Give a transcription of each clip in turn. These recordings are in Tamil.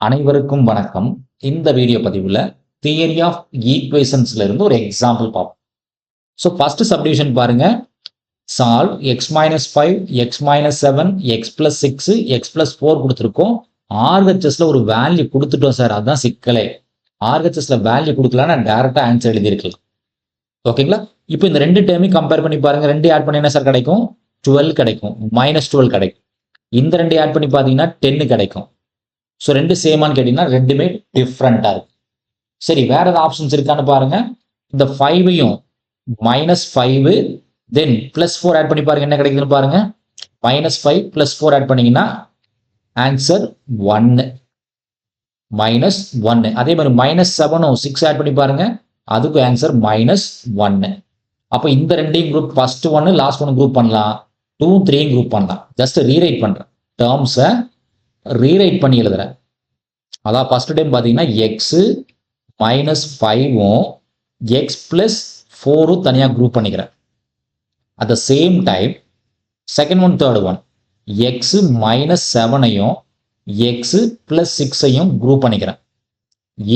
அனைவருக்கும் வணக்கம். இந்த வீடியோ பதிவில் தியரி ஆஃப் ஈக்குவேஷன்ஸ்ல இருந்து ஒரு எக்ஸாம்பிள் பார்ப்போம். ஸோ ஃபர்ஸ்ட் சப்டிவிஷன் பாருங்க. Solve X minus 5 X minus 7 X plus 6 X plus 4 கொடுத்துருக்கோம். ஆர்ஹெச்எஸ்ல ஒரு வேல்யூ கொடுத்துட்டோம் சார், அதுதான் சிக்கலே. ஆர்ஹெச்எஸ்ல வேல்யூ கொடுக்கலன்னா டைரக்டா ஆன்சர் எழுதியிருக்கலாம். ஓகேங்களா? இப்போ இந்த ரெண்டு டேர்மையும் கம்பேர் பண்ணி பாருங்க. ரெண்டு ஆட் பண்ணி என்ன சார் கிடைக்கும்? 12 கிடைக்கும், மைனஸ் 12 கிடைக்கும். இந்த ரெண்டு ஆட் பண்ணி பார்த்தீங்கன்னா 10 கிடைக்கும். ஸோ ரெண்டு சேமான்னு கேட்டீங்கன்னா ரெண்டுமே டிஃப்ரெண்டா இருக்கு. சரி, வேற ஏதாவது ஆப்ஷன்ஸ் இருக்கான்னு பாருங்க. இந்த 5ஐயும் மைனஸ் 5 தென் பிளஸ் 4 ஆட் பண்ணி பாருங்க, என்ன கிடைக்குதுன்னு பாருங்க. மைனஸ் 5 பிளஸ் 4 ஆட் பண்ணீங்கன்னா ஆன்சர் 1 மைனஸ் 1. அதே மாதிரி மைனஸ் 7ம் 6 ஆட் பண்ணி பாருங்க, அதுக்கு ஆன்சர் மைனஸ் 1. அப்போ இந்த ரெண்டையும் குரூப் ஃபர்ஸ்ட் 1 லாஸ்ட் 1 குரூப் பண்ணலாம், 2 3 குரூப் பண்ணலாம். ஜஸ்ட் ரீரைட் பண்றேன், டேர்ம்ஸை ரீரைட் பண்ணி எழுதுறேன். அதான் ஃபர்ஸ்ட் டைம் பார்த்தீங்கன்னா எக்ஸ் மைனஸ் 5ம் எக்ஸ் பிளஸ் 4ம் தனியாக குரூப் பண்ணிக்கிறேன். At the same time second one third one X minus 7ஐயும் எக்ஸ் பிளஸ் 6ஐயும் குரூப் பண்ணிக்கிறேன்.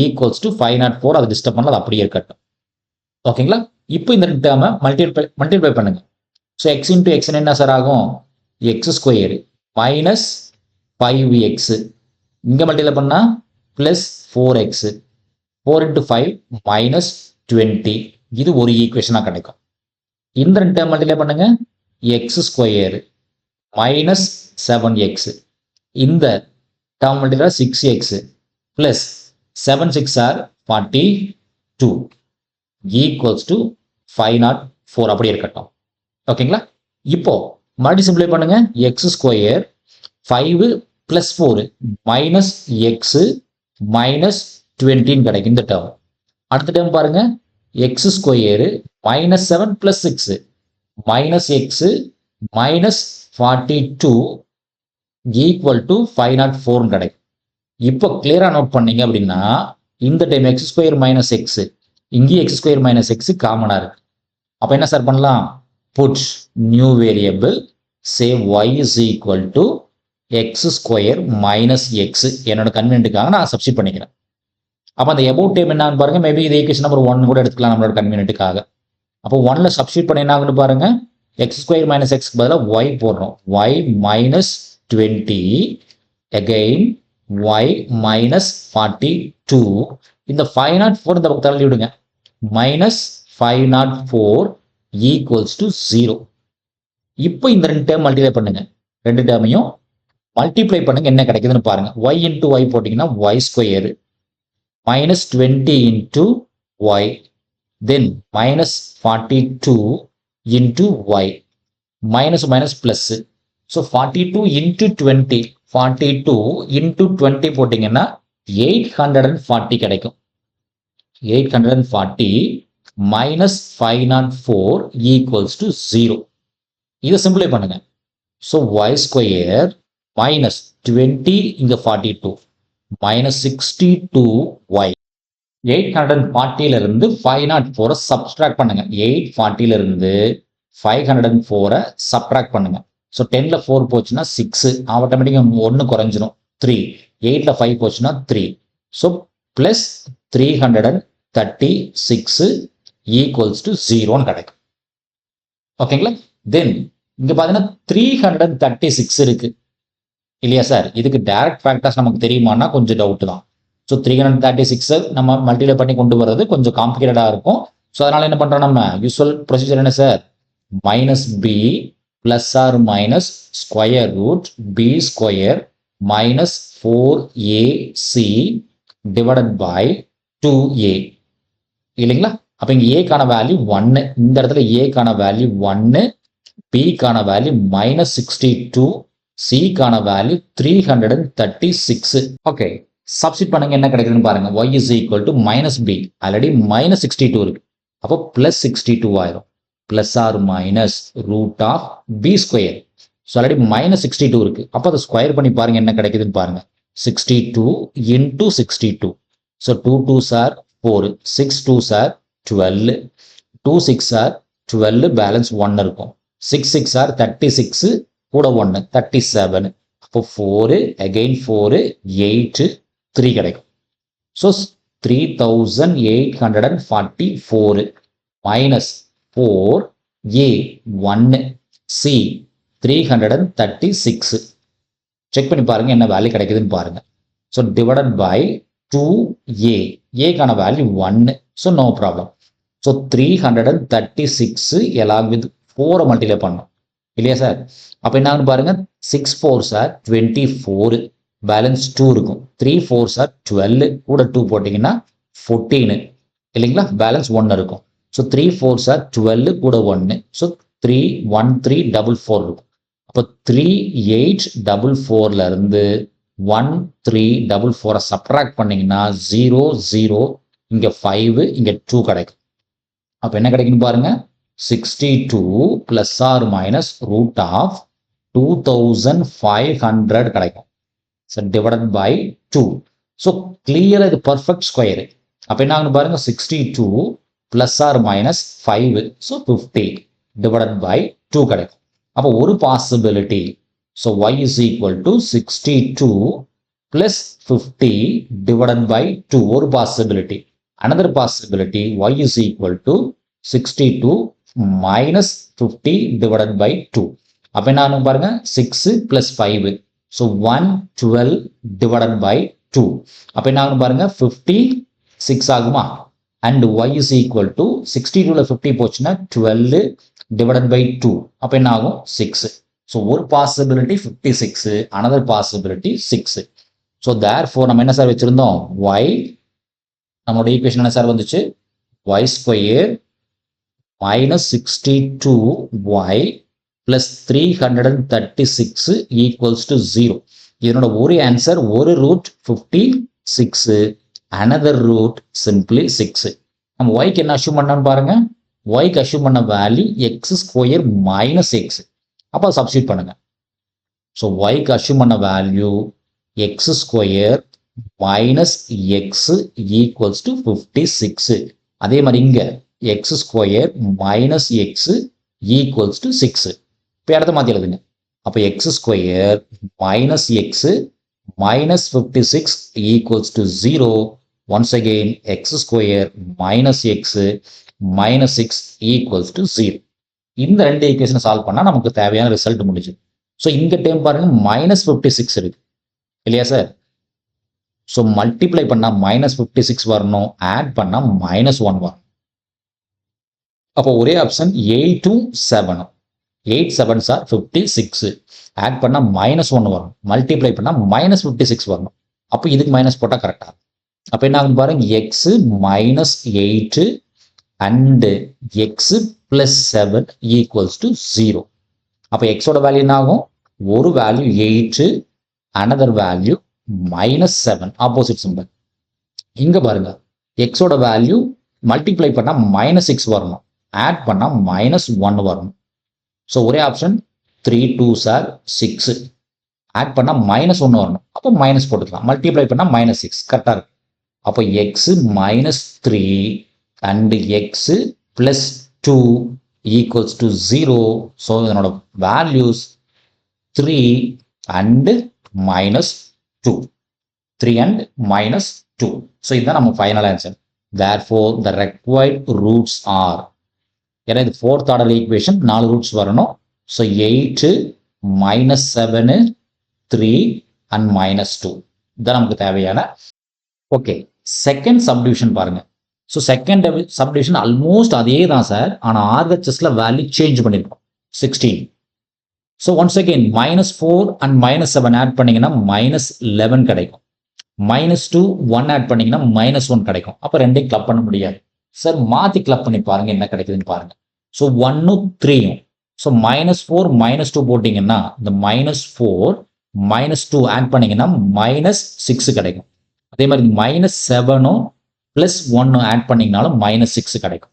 Equals to 504. அதை டிஸ்டர்ப் பண்ணல, அது அப்படியே இருக்கட்டும். ஓகேங்களா? இப்போ இந்த ரெண்டு டேர்மை மல்டிப்ளை பண்ணுங்க. ஸோ எக்ஸ் இன்டூ எக்ஸ் என்ன சார் ஆகும்? X square minus 5x. இங்கே மல்டிப்ளை பண்ணா பிளஸ் 4x. 4 into 5 minus 20. இது ஒரு ஈக்குவேஷனாக கிடைக்கும். இந்த ரெண்டு டேர்ம் மல்டிப்ளை பண்ணுங்க. X square minus 7x. இந்த term multiply 6x plus 7 6 or 42 equals to 504. அப்படி இருக்கட்டும். ஓகேங்களா? இப்போ மறுபடியும் சிம்பிளை பண்ணுங்க. X square 5 plus 4 minus x minus 20 கிடைக்கும் இந்த டேர்ம். அடுத்த டேர்ம் பாருங்க. X square minus 7 plus 6 minus x minus 42 equal to 504 கிடைக்கும். இப்போ கிளியரா நோட் பண்ணீங்க அப்படின்னா இந்த time X square minus X, இங்கேயும் எக்ஸ் ஸ்கொயர் மைனஸ் எக்ஸ் காமனா இருக்கு. அப்போ என்ன சார் பண்ணலாம்? Put new variable, say y is equal to x square minus x. என்னோட கன்வீனியன்ட்டுக்காக நான் சப்ஸ்டிட் பண்ணிக்கிறேன். அப்போ அந்த எபோவ் டேம் என்னன்னு பாருங்க. மேபி இது ஈக்குவேஷன் நம்பர் 1 கூட எடுத்துக்கலாம் நம்மளோட கன்வீனியன்ட்டுக்காக. அப்போ 1ல சப்ஸ்டிட் பண்ண என்ன ஆகுன்னு பாருங்க. எக்ஸ் ஸ்கொயர் மைனஸ் எக்ஸ்க்கு பதிலாக ஒய் போடுறோம். Y minus 20 again y minus 42. இந்த 504 இந்த பக்கம் தள்ளி விடுங்க. Minus 504 equals to 0. இப்போ இந்த ரெண்டு டேர்ம் மல்டிப்ளை பண்ணுங்க. ரெண்டு டேர்மையும் மல்டிப்ளை பண்ணுங்க, என்ன கிடைக்குதுன்னு பாருங்க. y இன்டூ ஒய் போட்டிங்கன்னா y square minus 20 into y then minus 42 into y minus minus plus. So 42 into 20 42 into 20 போட்டிங்கன்னா 840 கிடைக்கும். 840 மைனஸ் 504 ஈக்குவல்ஸ் டு 0. இதை சிம்பிளை பண்ணுங்க. ஸோ ஒய் ஸ்கொயர் மைனஸ் 20 இங்க 42 மைனஸ் 62 ஒய். 840ல இருந்து 504 சப்ட்ராக்ட் பண்ணுங்க. 840ல இருந்து 504 சப்ட்ராக்ட் பண்ணுங்க. ஸோ 10ல 4 போச்சுன்னா 6, ஆட்டோமேட்டிக்கா 1 குறைஞ்சிரும் 3. 8ல 5 போச்சுன்னா 3. ஸோ பிளஸ் 336 ஈக்குவல்ஸ் டு 0 கிடைக்கும். ஓகேங்களா? தென் இங்க பாத்தீங்கன்னா 336 இருக்கு இல்லையா சார்? இதுக்கு டைரக்ட் ஃபேக்டர்ஸ் நமக்கு தெரியுமான்னா கொஞ்சம் டவுட் தான். ஸோ 336 நம்ம மல்டிப்ளை பண்ணி கொண்டு வர்றது கொஞ்சம் காம்ப்ளிகேட்டடா இருக்கும். ஸோ அதனால என்ன பண்றோம், நம்ம யூஸ்வல் ப்ரொசீஜர் என்ன sir? Minus B plus or minus square root B square minus 4ac divided by 2a இல்லைங்களா? அப்ப இங்க ஏக்கான வேல்யூ 1, இந்த இடத்துல ஏக்கான வேல்யூ 1, பிக்கான வேல்யூ மைனஸ் 62, சிக்கான வேல்யூ 336. ஓகே, சப்ஸ்டிட் பண்ணுங்க, என்ன கிடைக்குதுன்னு பாருங்க. y is equal to மைனஸ் பி, ஆல்ரெடி மைனஸ் 62 இருக்கு, அப்போ பிளஸ் 62 ஆயிரும். Plus or minus root of B square. So already minus 62 இருக்கு, அப்போ அதை ஸ்கொயர் பண்ணி பாருங்க என்ன கிடைக்குதுன்னு பாருங்க. 62 into 62. So 2 2s are 4, 6 2s are 12, 2 6 are 12, balance 1 இருக்கும். 6 6 are 36, கூட 1 37. அப்போ 4 again 4 8 3 கிடைக்கும். So 3844 minus 4a 1 c 336. Check பண்ணி பாருங்க என்ன வேல்யூ கிடைக்குதுன்னு பாருங்க. ஸோ டிவைடட் பை 2a, ஏக்கான value 1, so no problem. So 336 along with 4 multiply பண்ணோம் இல்லையா சார்? அப்போ என்ன பாருங்க, 6 4s are 24, பேலன்ஸ் 2 இருக்கும். 3 4s are 12, கூட 2 போட்டிங்கன்னா 14 இல்லைங்களா? பேலன்ஸ் 1 இருக்கும். ஸோ 3 4s are 12, கூட 1, ஸோ 3 1 3 44 இருக்கும். அப்போ 3844ல இருந்து 1344 சப்ட்ராக்ட் பண்ணீங்கன்னா 0 0, இங்க 5, இங்க 2 கிடைக்கும். அப்போ என்ன கிடைக்குன்னு பாருங்க, 62 plus or minus root of 2500 கிடைக்கும். So divided by 2. So clear இது perfect square. அப்போ என்ன ஆகுன்னு பாருங்க, 62 plus or minus 5, so 50 divided by 2 கிடைக்கும். அப்போ ஒரு possibility, so y is equal to 62 plus 50 divided by 2, ஒரு possibility. Another possibility, y is equal to 62 minus 50 divided by 2. அப்போ என்ன ஆகும் பாருங்க, 6 plus 5, so 112 divided by 2. அப்போ என்ன ஆகும் பாருங்க, 56 ஆகுமா? and y is equal to 62ல 50 போச்சுன்னா 12 divided by 2. அப்போ என்ன ஆகும், 6. so ஒரு possibility 56, another possibility 6. so therefore நம்ம என்ன சார் வச்சிருந்தோம், y, நம்மளோட ஈக்குவேஷன் என்ன சார் வந்துச்சு, y square minus 62y plus 336 equals to 0. இதனோட ஒரு ஆன்சர், ஒரு ரூட் 56, another root simply 6. நம்ம yக்கு என்ன அஷ்யூம் பண்ணோம்னு பாருங்க, yக்கு அஷ்யூம் பண்ண value x square minus X. அப்போ சப்ஸ்டியூட் பண்ணுங்க. ஸோ yக்கு அஷ்யூம் பண்ண value x square minus X equals to 56. அதே மாதிரி இங்க x square minus X equals to 6. இப்போ இடத்த மாற்றி எழுதுங்க. அப்போ x square minus X minus 56 equals to 0. Once again, x square minus x minus 6 equals to 0. இந்த ரெண்டு ஈக்குவேஷனை சால்வ் பண்ணா நமக்கு தேவையான ரிசல்ட் முடிஞ்சு. ஸோ இங்க டைம் பாருங்க, மைனஸ் 56 இருக்கு இல்லையா சார்? ஸோ மல்டிப்ளை பண்ணா மைனஸ் 56 வரணும், ஆட் பண்ணா மைனஸ் 1 வரும். அப்போ ஒரே ஆப்ஷன் 8 7. 8 7s are 56. ஆட் பண்ணா மைனஸ் 1 வரும், மல்டிப்ளை பண்ணா மைனஸ் 56 வரணும். அப்போ இதுக்கு மைனஸ் போட்டால் கரெக்டாக. அப்போ என்ன ஆகும் பாருங்க, X minus 8 and X plus 7 equals to 0. அப்போ எக்ஸோட வேல்யூ என்ன ஆகும், ஒரு value 8, another value minus 7, opposite simple. இங்க பாருங்க, எக்ஸோட வேல்யூ மல்டிப்ளை பண்ணா மைனஸ் 6 வரணும், ஆட் பண்ணா மைனஸ் 1 வரணும். ஸோ ஒரே ஆப்ஷன் 3 2s are 6, ஆட் பண்ணா மைனஸ் 1 வரணும், அப்போ மைனஸ் போட்டுக்கலாம். மல்டிப்ளை பண்ணா மைனஸ் 6 கரெக்டாக இருக்கு. அப்போ X minus 3 and X plus 2 equals to 0. So இதனோட values 3 and minus 2, 3 and minus 2. So இதுதான் நம்ம final answer. therefore the required roots are, ஏன்னா இது ஃபோர்த் ஆர்டர் ஈக்குவேஷன், 4 ரூட்ஸ் வரணும். ஸோ 8 மைனஸ் 7 3 அண்ட் மைனஸ் 2 இதான் நமக்கு தேவையான. ஓகே, செகண்ட் சப்டிவிஷன் பாருங்க. ஸோ செகண்ட் சப்டிவிஷன் ஆல்மோஸ்ட் அதே தான் சார், ஆனால் ஆர்ஹெச்எஸ்ல வேல்யூ சேஞ்ச் பண்ணியிருக்கோம் 16. So once again minus 4 and minus 7 add பண்ணீங்கன்னா மைனஸ் 11 கிடைக்கும். மைனஸ் 2 1 ஆட் பண்ணீங்கன்னா மைனஸ் 1 கிடைக்கும். அப்போ ரெண்டையும் கிளப் பண்ண முடியாது சார், மாற்றி கிளப் பண்ணி பாருங்க என்ன கிடைக்குதுன்னு பாருங்க. ஸோ 1 3. ஸோ மைனஸ் 4 மைனஸ் 2 போட்டிங்கன்னா இந்த மைனஸ் 4 மைனஸ் 2 ஆட் பண்ணீங்கன்னா மைனஸ் 6 கிடைக்கும். அதே மாதிரி மைனஸ் 7 பிளஸ் 1 ஆட் பண்ணீங்கனாலும் மைனஸ் 6 கிடைக்கும்.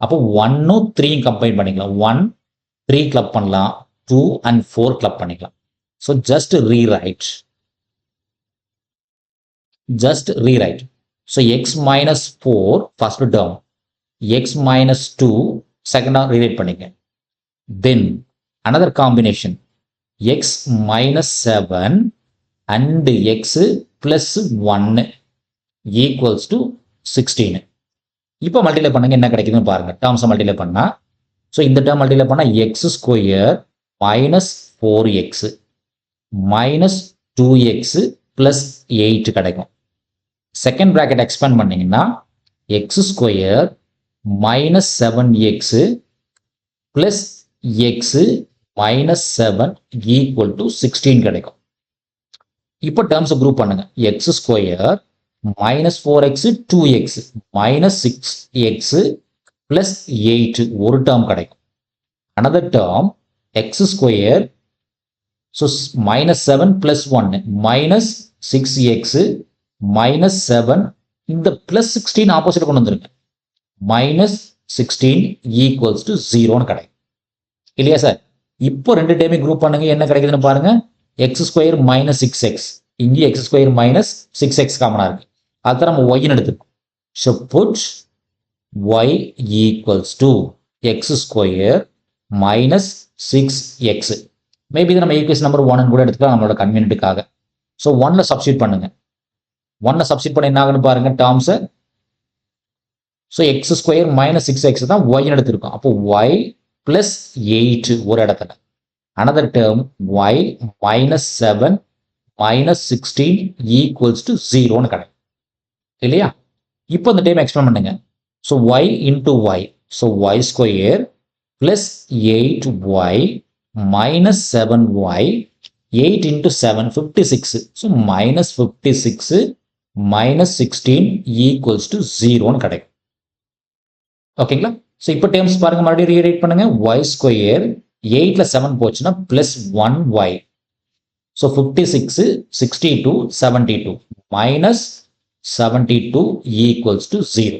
அப்போ 1 3 கம்பைன் பண்ணிக்கலாம். 1 3 கிளப் பண்ணலாம், 2 and 4 கிளப் பண்ணிக்கலாம். So just rewrite. So X minus 4 first term, X minus 2 செகண்டாக ரீரைட் பண்ணிக்க. Then another combination x minus 7 and x plus 1 equals to 16. இப்போ மல்டிப்ளை பண்ணுங்க என்ன கிடைக்குதுன்னு பாருங்க. டேர்ம்ஸை மல்டிப்ளை பண்ணா ஸோ இந்த டேர்ம் மல்டிப்ளை பண்ணால் X square minus 4x minus 2x plus 8 கிடைக்கும். செகண்ட் ப்ராக்கெட் எக்ஸ்பேண்ட் பண்ணிங்கன்னா X square minus 7x plus X minus 7 equal to 16 கிடைக்கும். இப்போ டேர்ம்ஸை குரூப் பண்ணுங்க. X square minus 4x 2x minus 6x plus 8 ஒரு term கிடைக்கும். another term x square so minus 7 plus 1 minus 6x minus 7 இந்த plus 16 opposite கொண்டு வந்துருங்க minus 16 equals to 0 கிடைக்கும் இல்லையா சார். இப்போ ரெண்டு டைமே குரூப் பண்ணுங்க என்ன கிடைக்குதுன்னு பாருங்க. x square minus 6x இங்கே x square minus 6x காமனா இருக்கு. அதுதான் நம்ம y-ன்னு எடுத்துக்கோம். So put y equals to X square minus 6x. Maybe இது நம்ம ஈக்குவேஷன் நம்பர் 1 கூட எடுத்துக்கலாம் நம்மளோட கன்வீனியன்ட்டுக்காக. ஸோ 1ல சப்ஸ்டியூட் பண்ணுங்க. 1ல சப்ஸ்டியூட் பண்ண என்ன ஆகுன்னு பாருங்க டேர்ம்ஸை. So X square minus 6x தான் y-ன்னு எடுத்திருக்கோம். அப்போ y பிளஸ் 8 ஒரு இடத்துல. another term y minus 7 minus 16 equals to 0ன்னு கிடைக்கும் இல்லையா. இப்போ இந்த டைம் எக்ஸ்பிளைன் பண்ணுங்க. So y into y so y square plus 8y minus 7y 8 into 7 56 so minus 56 minus 16 equals to 0ன்னு கிடைக்கும் ஓகேங்களா. ஸோ இப்போ டேர்ம்ஸ் பாருங்க மறுபடியும் ரீரைட் பண்ணுங்க. y ஸ்கொயர் 8ல 7 போச்சுன்னா plus 1y so 56 62 72 minus 72 equals to 0.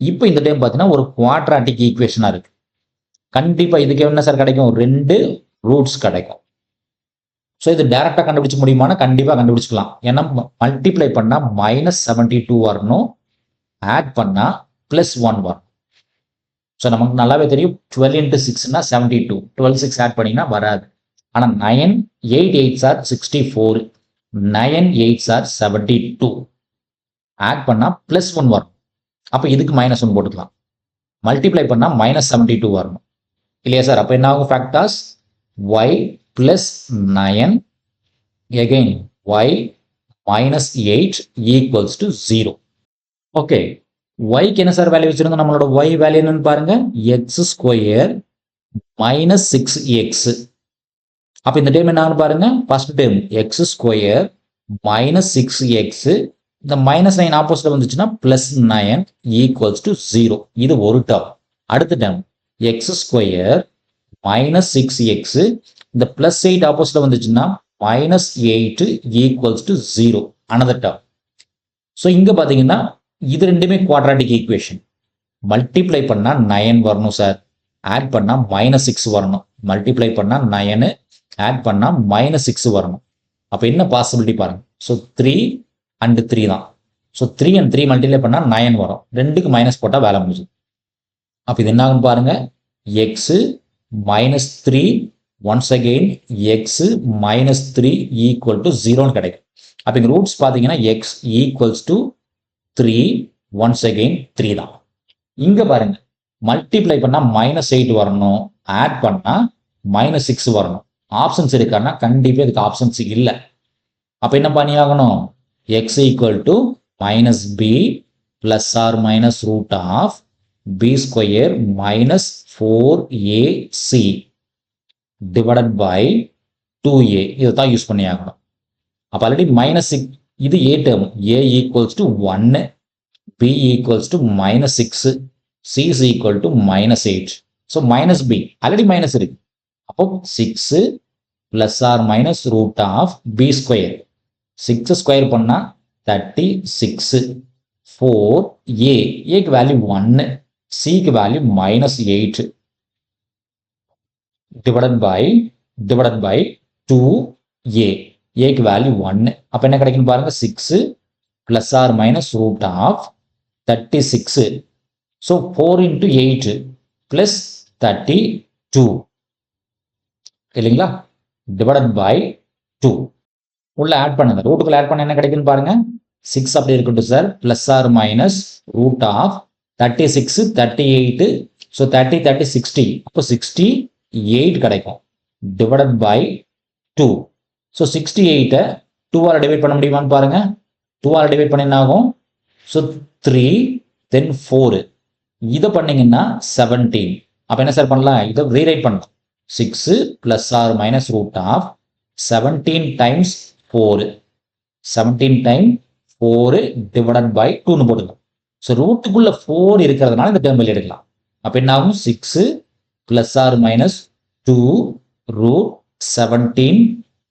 இப்போ இந்த டைம் பார்த்தீங்கன்னா ஒரு குவாட்ராட்டிக் ஈக்குவேஷனாக இருக்கு. கண்டிப்பாக இதுக்கு என்ன சார் கிடைக்கும்? 2 ரூட்ஸ் கிடைக்கும். ஸோ இது டைரக்டாக கண்டுபிடிச்ச முடியுமானா கண்டிப்பாக கண்டுபிடிச்சிக்கலாம். ஏன்னா மல்டிப்ளை பண்ணால் மைனஸ் 72 வரணும், ஆட் பண்ணால் ப்ளஸ் 1 வரணும். ஸோ நமக்கு நல்லாவே தெரியும் 12 into 6னா 72, 12 6 ஆட் பண்ணிங்கன்னா வராது. ஆனால் 9 8 8s are 64, 9 8s are 72 add பண்ணால் ப்ளஸ் 1 வரும். அப்போ இதுக்கு மைனஸ் 1 போட்டுக்கலாம். மல்டிப்ளை பண்ணால் மைனஸ் 72 வரணும் இல்லையா சார். அப்போ என்ன ஆகும் factors y plus 9 again y minus 8 equals to 0. Okay, yக்கு என்ன சார் வேல்யூ வச்சிருந்தோம்? நம்மளோட y வேல்யூ என்னன்னு பாருங்க. X square minus 6x. அப்போ இந்த டைம் என்ன ஆகுன்னு பாருங்க. First time X square minus 6x இந்த மைனஸ் 9 ஆப்போசிட்ல வந்துச்சுன்னா பிளஸ் 9 ஈக்குவல்ஸ் டு 0. இது ஒரு டேர்ம். அடுத்த term X square minus 6x இந்த பிளஸ் 8 ஆப்போசிட்ல வந்துச்சுன்னா minus 8 equals to 0 another term. So இங்கே பார்த்தீங்கன்னா இது ரெண்டுமே குவாட்ராட்டிக் ஈக்குவேஷன். மல்டிப்ளை பண்ணால் 9 வரணும் சார், ஆட் பண்ணால் மைனஸ் 6 வரணும். மல்டிப்ளை பண்ணால் 9 ஆட் பண்ணால் மைனஸ் 6 வரணும். அப்போ என்ன பாசிபிலிட்டி பாருங்க. ஸோ 3 and 3 தான். ஸோ 3 and 3 மல்டிப்ளை பண்ணால் 9 வரும். ரெண்டுக்கு மைனஸ் போட்டால் வேலை முடிஞ்சு. அப்போ இது என்ன ஆகும் பாருங்க. X minus 3 once again X minus 3 equal to 0ன்னு கிடைக்கும். அப்போ இங்கே ரூட்ஸ் பார்த்தீங்கன்னா X equals to 3 once again 3 தான். இங்கே பாருங்க மல்டிப்ளை பண்ணால் மைனஸ் 8 வரணும், ஆட் பண்ணால் மைனஸ் 6 வரணும். ஆப்ஷன்ஸ் இருக்கான்னா கண்டிப்பாக இதுக்கு ஆப்ஷன்ஸ் இல்லை. அப்போ என்ன பண்ணி ஆகணும்? x equal to minus b plus or minus root of b square minus 4ac divided by 2a. இதை தான் யூஸ் பண்ணி ஆகணும். அப்போ ஆல்ரெடி மைனஸ் 6 இது a term. a equals to 1, b equals to minus 6, c is equal to minus 8. So minus b already minus இருக்கு. அப்போ 6 plus or minus root of b square 6 square பண்ணா 36, 4a, ஏக்கு வேல்யூ 1, cக்கு value minus 8 divided by 2a, ஏக்கு வேல்யூ 1. அப்போ என்ன கிடைக்குன்னு பாருங்க. 6 plus or minus root of 36. So 4 into 8 plus 32 இல்லைங்களா, டிவைடட் பை 2. உள்ள ஆட் பண்ணுங்க. ரூட்டுக்குள்ள ஆட் பண்ண என்ன கிடைக்குன்னு பாருங்க. 6 அப்படி இருக்கட்டும் sir. Plus or minus root of 36, 38. So 30, 30, 60. அப்போ 68 கிடைக்கும். Divided by 2. ஸோ 68 2ஆல் டிவைட் பண்ண முடியுமான்னு பாருங்க. 2ஆல் டிவைட் பண்ண என்ன ஆகும்? So 3, then 4. இதை பண்ணீங்கன்னா 17. அப்போ என்ன சார் பண்ணலாம்? இதை ரீரைட் பண்ணலாம். 6 plus or minus root of 17 times 4. 17 time 4 divided by 2ன்னு போட்டுக்கலாம். ஸோ ரூட்டுக்குள்ள 4 இருக்கிறதுனால இந்த டேர்ம் வெளியே எடுக்கலாம். அப்போ என்ன ஆகும்? 6 plus or minus 2 root 17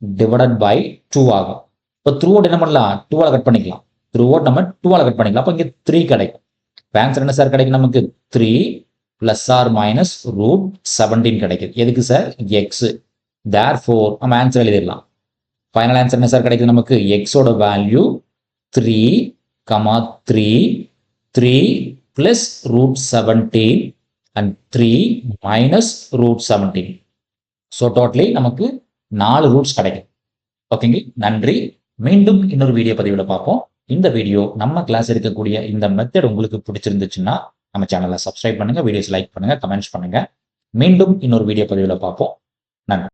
divided by 2 ஆகும். இப்போ த்ரூ அவுட் என்ன பண்ணலாம்? 2ஆல் கட் பண்ணிக்கலாம். த்ரூ அவுட் நம்ம 2ஆல் கட் பண்ணிக்கலாம். அப்போ இங்கே 3 கிடைக்கும். ஆன்சர் என்ன சார் கிடைக்கும்? நமக்கு 3 பிளஸ் ஆர் மைனஸ் ரூட் 17 கிடைக்குது. எதுக்கு சார்? எக்ஸ். தேர்ஃபோர் நம்ம ஆன்சர் எழுதிடலாம். ஃபைனல் ஆன்சர் என்ன சார் கிடைக்குது நமக்கு? எக்ஸோட value 3, 3, 3 plus root 17 and 3 minus root 17. So totally நமக்கு 4 ரூட்ஸ் கிடைக்கும். ஓகேங்க, நன்றி. மீண்டும் இன்னொரு வீடியோ பதிவில் பார்ப்போம். இந்த வீடியோ நம்ம கிளாஸ் இருக்கக்கூடிய இந்த மெத்தட் உங்களுக்கு பிடிச்சிருந்துச்சுன்னா நம்ம சேனலை சப்ஸ்கிரைப் பண்ணுங்க, வீடியோஸ் லைக் பண்ணுங்க, கமெண்ட்ஸ் பண்ணுங்க. மீண்டும் இன்னொரு வீடியோ பதிவில் பார்ப்போம். நன்றி.